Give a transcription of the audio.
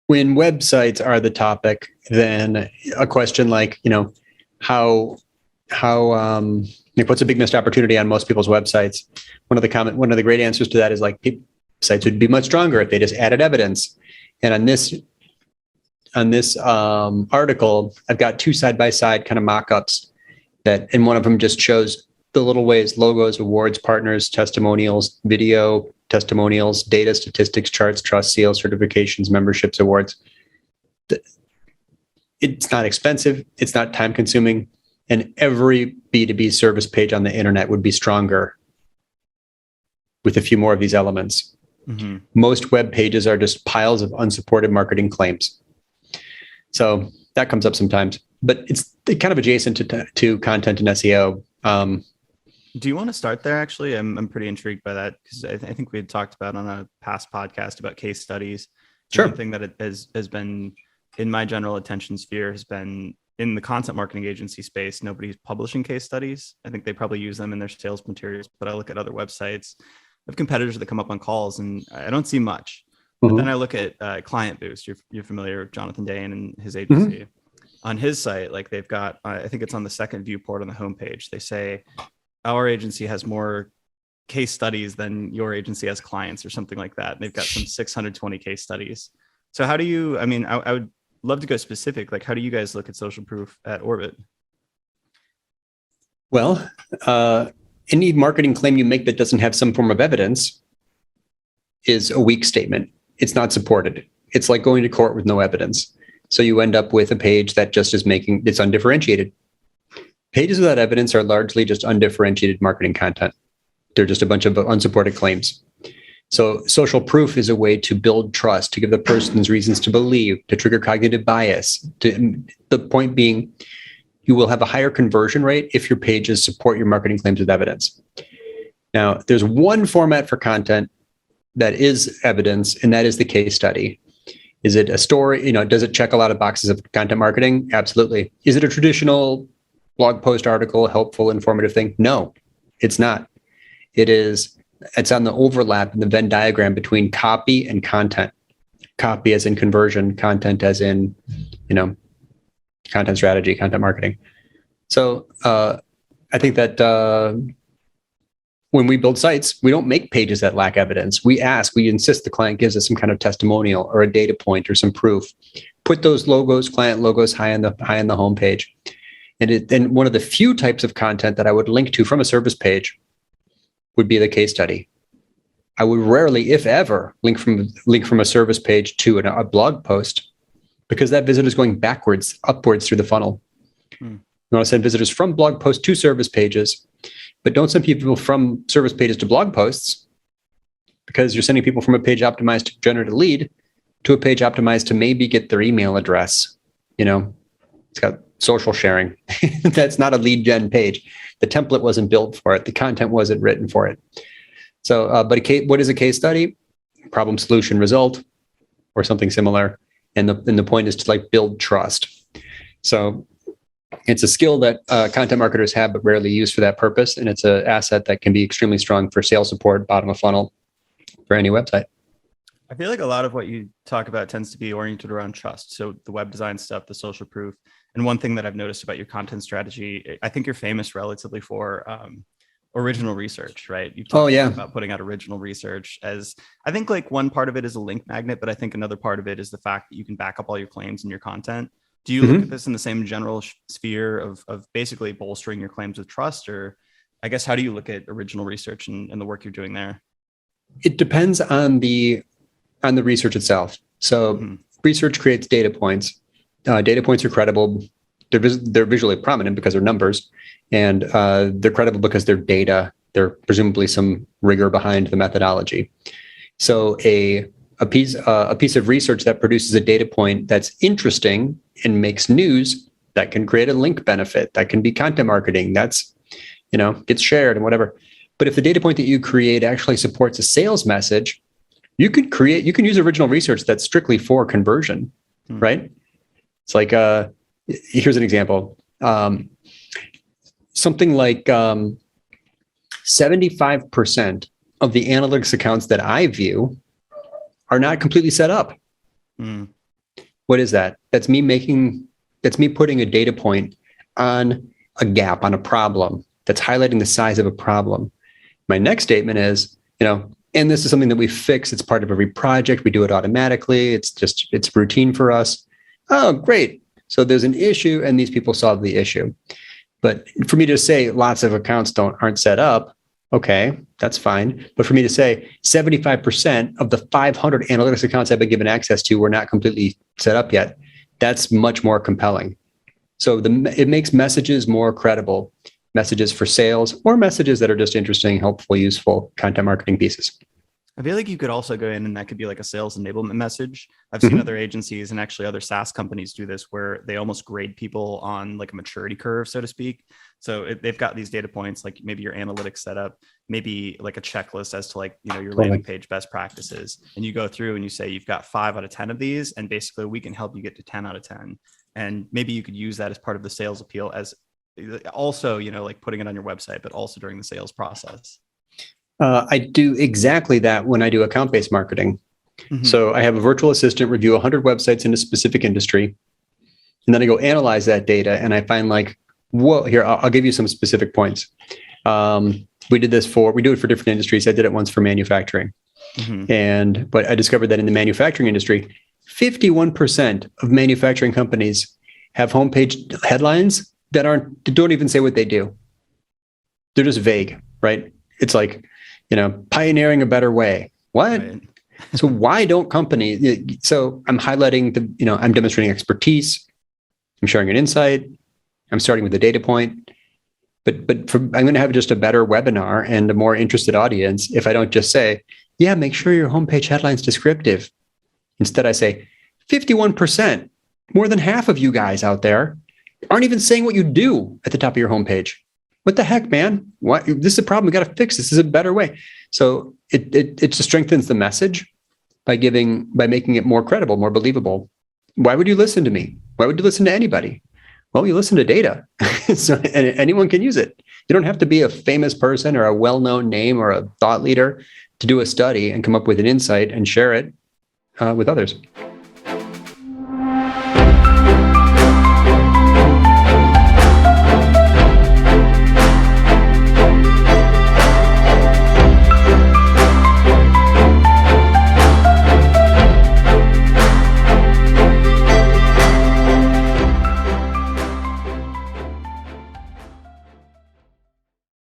when websites are the topic, then a question like, how like what's a big missed opportunity on most people's websites? One of the great answers to that is like sites would be much stronger if they just added evidence. And on this article, I've got two side-by-side kind of mock-ups and one of them just shows the little ways: logos, awards, partners, testimonials, video, testimonials, data, statistics, charts, trust, seals, certifications, memberships, awards. It's not expensive. It's not time consuming. And every B2B service page on the internet would be stronger with a few more of these elements. Mm-hmm. Most web pages are just piles of unsupported marketing claims. So that comes up sometimes, but it's kind of adjacent to content and SEO. Do you want to start there? Actually, I'm pretty intrigued by that, because I think we had talked about on a past podcast about case studies. Sure. One thing that has been in my general attention sphere has been in the content marketing agency space. Nobody's publishing case studies. I think they probably use them in their sales materials, but I look at other websites of competitors that come up on calls and I don't see much. But then I look at Client Boost. You're familiar with Jonathan Dane and his agency. On his site, like they've got, I think it's on the second viewport on the homepage. They say our agency has more case studies than your agency has clients, or something like that. And they've got some 620 case studies. So how do you? I mean, I would love to go specific. Like, how do you guys look at social proof at Orbit? Well, any marketing claim you make that doesn't have some form of evidence is a weak statement. It's not supported. It's like going to court with no evidence. So you end up with a page that just is it's undifferentiated. Pages without evidence are largely just undifferentiated marketing content. They're just a bunch of unsupported claims. So social proof is a way to build trust, to give the person's reasons to believe, to trigger cognitive bias. The point being, you will have a higher conversion rate if your pages support your marketing claims with evidence. Now, there's one format for content that is evidence, and that is the case study. Is it a story? Does it check a lot of boxes of content marketing? Absolutely. Is it a traditional blog post article, helpful, informative thing? No, it's not. It's on the overlap in the Venn diagram between copy and content. Copy as in conversion, content as in, content strategy, content marketing. So I think that when we build sites, we don't make pages that lack evidence. We insist the client gives us some kind of testimonial or a data point or some proof. Put those client logos high on the homepage. And one of the few types of content that I would link to from a service page would be the case study. I would rarely, if ever, link from a service page to a blog post, because that visitor is going upwards through the funnel. You want to send visitors from blog posts to service pages, but don't send people from service pages to blog posts, because you're sending people from a page optimized to generate a lead to a page optimized to maybe get their email address. It's got social sharing. That's not a lead gen page. The template wasn't built for it. The content wasn't written for it. So, what is a case study? Problem, solution, result, or something similar. And the point is to build trust. So it's a skill that content marketers have, but rarely use for that purpose. And it's an asset that can be extremely strong for sales support, bottom of funnel, for any website. I feel like a lot of what you talk about tends to be oriented around trust. So the web design stuff, the social proof. And one thing that I've noticed about your content strategy, I think you're famous relatively for original research, right? You've talked about putting out original research as, I think one part of it is a link magnet, but I think another part of it is the fact that you can back up all your claims in your content. Do you look at this in the same general sphere of basically bolstering your claims with trust? Or I guess, how do you look at original research and the work you're doing there? It depends on the research itself. So research creates data points. Data points are credible. They're visually prominent because they're numbers, and they're credible because they're data. There's presumably some rigor behind the methodology. So a piece of research that produces a data point that's interesting and makes news, that can create a link benefit, that can be content marketing, that's gets shared and whatever. But if the data point that you create actually supports a sales message, you can use original research that's strictly for conversion, right? It's like, here's an example. Something like 75% of the analytics accounts that I view are not completely set up. What is that? That's me putting a data point on a gap, on a problem that's highlighting the size of a problem. My next statement is, and this is something that we fix. It's part of every project. We do it automatically. It's routine for us. Oh, great. So there's an issue and these people solve the issue. But for me to say lots of accounts aren't set up, okay, that's fine. But for me to say 75% of the 500 analytics accounts I've been given access to were not completely set up yet, that's much more compelling. So it makes messages more credible, messages for sales or messages that are just interesting, helpful, useful content marketing pieces. I feel like you could also go in and that could be like a sales enablement message. I've seen other agencies and actually other SaaS companies do this where they almost grade people on like a maturity curve, so to speak. So they've got these data points, like maybe your analytics setup, maybe like a checklist as to like, your landing page best practices. And you go through and you say, you've got 5 out of 10 of these. And basically we can help you get to 10 out of 10. And maybe you could use that as part of the sales appeal as also, like putting it on your website, but also during the sales process. I do exactly that when I do account-based marketing. Mm-hmm. So I have a virtual assistant review 100 websites in a specific industry. And then I go analyze that data and I find like, whoa, here, I'll give you some specific points. We do it for different industries. I did it once for manufacturing. Mm-hmm. But I discovered that in the manufacturing industry, 51% of manufacturing companies have homepage headlines that don't even say what they do. They're just vague, right? It's like, pioneering a better way. What? Right. So why don't companies? So I'm highlighting I'm demonstrating expertise. I'm sharing an insight. I'm starting with a data point. But I'm going to have just a better webinar and a more interested audience if I don't just say, yeah, make sure your homepage headline's descriptive. Instead, I say 51%, more than half of you guys out there aren't even saying what you do at the top of your homepage. What the heck, man? What? This is a problem. We got to fix this. This is a better way. So it just strengthens the message by making it more credible, more believable. Why would you listen to me? Why would you listen to anybody? Well, you listen to data, and anyone can use it. You don't have to be a famous person or a well-known name or a thought leader to do a study and come up with an insight and share it with others.